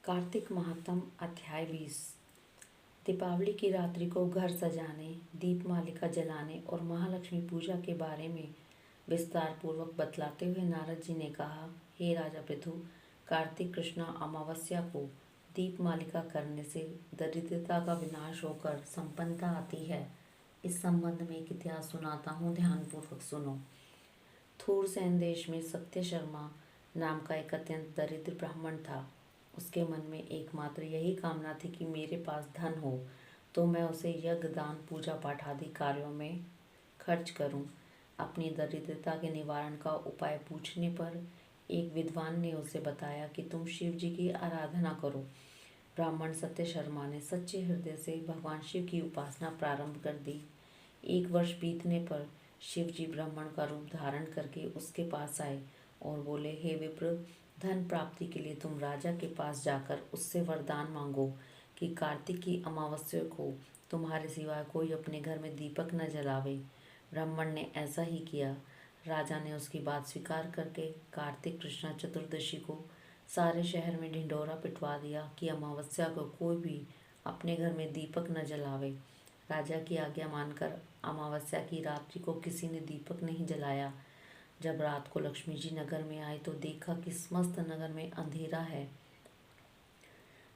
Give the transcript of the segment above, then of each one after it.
कार्तिक महात्म अध्याय 20। दीपावली की रात्रि को घर सजाने, दीपमालिका जलाने और महालक्ष्मी पूजा के बारे में विस्तार पूर्वक बतलाते हुए नारद जी ने कहा, हे राजा पृथु, कार्तिक कृष्णा अमावस्या को दीपमालिका करने से दरिद्रता का विनाश होकर संपन्नता आती है। इस संबंध में एक इतिहास सुनाता हूँ, ध्यानपूर्वक सुनो। थूरसेन देश में सत्य शर्मा नाम का एक अत्यंत दरिद्र ब्राह्मण था। उसके मन में एकमात्र यही कामना थी कि मेरे पास धन हो तो मैं उसे यज्ञ, दान, पूजा पाठ आदि कार्यों में खर्च करूं। अपनी दरिद्रता के निवारण का उपाय पूछने पर एक विद्वान ने उसे बताया कि तुम शिव जी की आराधना करो। ब्राह्मण सत्य शर्मा ने सच्चे हृदय से भगवान शिव की उपासना प्रारंभ कर दी। 1 वर्ष बीतने पर शिव जी ब्राह्मण का रूप धारण करके उसके पास आए और बोले, हे विप्र, धन प्राप्ति के लिए तुम राजा के पास जाकर उससे वरदान मांगो कि कार्तिक की अमावस्या को तुम्हारे सिवाय कोई अपने घर में दीपक न जलावे। ब्राह्मण ने ऐसा ही किया। राजा ने उसकी बात स्वीकार करके कार्तिक कृष्ण चतुर्दशी को सारे शहर में ढिंढोरा पिटवा दिया कि अमावस्या को कोई भी अपने घर में दीपक न जलावे। राजा की आज्ञा मानकर अमावस्या की रात्रि को किसी ने दीपक नहीं जलाया। जब रात को लक्ष्मी जी नगर में आई तो देखा कि समस्त नगर में अंधेरा है,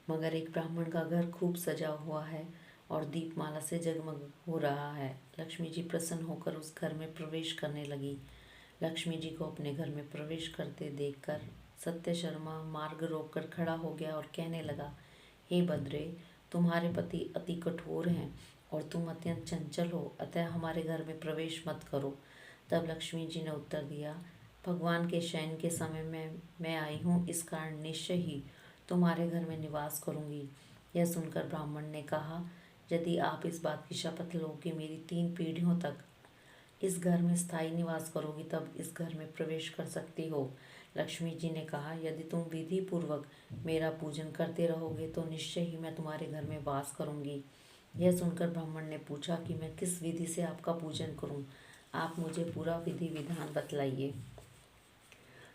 मगर एक ब्राह्मण का घर खूब सजा हुआ है और दीपमाला से जगमग हो रहा है। लक्ष्मी जी प्रसन्न होकर उस घर में प्रवेश करने लगी। लक्ष्मी जी को अपने घर में प्रवेश करते देखकर सत्य शर्मा मार्ग रोककर खड़ा हो गया और कहने लगा, हे बद्रे, तुम्हारे पति अति कठोर हैं और तुम अत्यंत चंचल हो, अतः हमारे घर में प्रवेश मत करो। तब लक्ष्मी जी ने उत्तर दिया, भगवान के शयन के समय में मैं आई हूँ, इस कारण निश्चय ही तुम्हारे घर में निवास करूँगी। यह सुनकर ब्राह्मण ने कहा, यदि आप इस बात की शपथ लो कि मेरी 3 पीढ़ियों तक इस घर में स्थायी निवास करोगी तब इस घर में प्रवेश कर सकती हो। लक्ष्मी जी ने कहा, यदि तुम विधि पूर्वक मेरा पूजन करते रहोगे तो निश्चय ही मैं तुम्हारे घर में वास करूँगी। यह सुनकर ब्राह्मण ने पूछा कि मैं किस विधि से आपका पूजन करूँ, आप मुझे पूरा विधि विधान बतलाइए।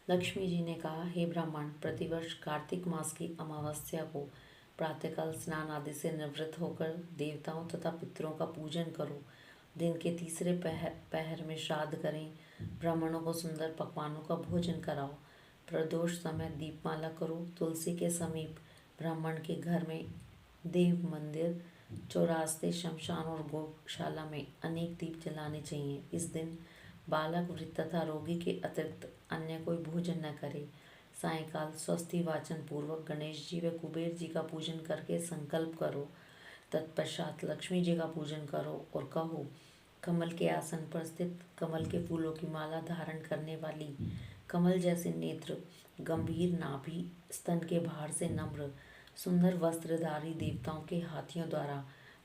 लक्ष्मी जी ने कहा, हे ब्राह्मण, प्रतिवर्ष कार्तिक मास की अमावस्या को प्रातःकाल स्नान आदि से निवृत्त होकर देवताओं तथा पितरों का पूजन करो। दिन के तीसरे पहर में श्राद्ध करें। ब्राह्मणों को सुंदर पकवानों का भोजन कराओ। प्रदोष समय दीपमाला करो। तुलसी के समीप ब्राह्मण के घर में देव मंदिर, चौरास्ते, शमशान और गौशाला में अनेक दीप जलाने चाहिए। इस दिन बालक, वृद्ध तथा रोगी के अतिरिक्त अन्य कोई भोजन न करे। सायंकाल स्वस्ति वाचन पूर्वक गणेश जी व कुबेर जी का पूजन करके संकल्प करो। तत्पश्चात लक्ष्मी जी का पूजन करो और कहो, कमल के आसन पर स्थित, कमल के फूलों की माला धारण करने वाली, कमल जैसे नेत्र, गंभीर नाभि, स्तन के भार से नम्र, सुंदर वस्त्रधारी, देवताओं के हाथियों द्वारा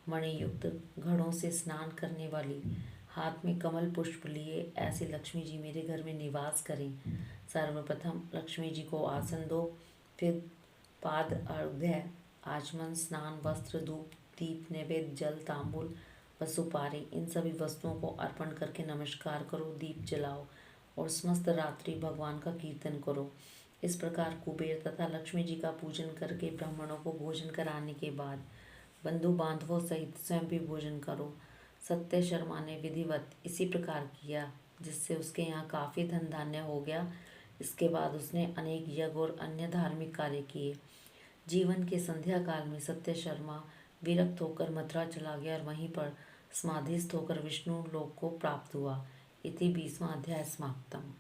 मणियुक्त घड़ों से स्नान करने वाली, हाथ में कमल पुष्प लिए ऐसे लक्ष्मी जी मेरे घर में निवास करें। सर्वप्रथम लक्ष्मी जी को आसन दो, फिर पाद अर्घ्य, आचमन, स्नान, वस्त्र, धूप, दीप, नैवेद्य, जल, तांबूल व सुपारी, इन सभी वस्तुओं को अर्पण करके नमस्कार करो, दीप जलाओ और समस्त रात्रि भगवान का कीर्तन करो। इस प्रकार कुबेर तथा लक्ष्मी जी का पूजन करके ब्राह्मणों को भोजन कराने के बाद बंधु बांधवों सहित स्वयं भी भोजन करो। सत्य शर्मा ने विधिवत इसी प्रकार किया, जिससे उसके यहाँ काफ़ी धन धान्य हो गया। इसके बाद उसने अनेक यज्ञ और अन्य धार्मिक कार्य किए। जीवन के संध्या काल में सत्य शर्मा विरक्त होकर मथुरा चला गया और वहीं पर समाधिस्थ होकर विष्णु लोक को प्राप्त हुआ। इति 20वां अध्याय समाप्तम।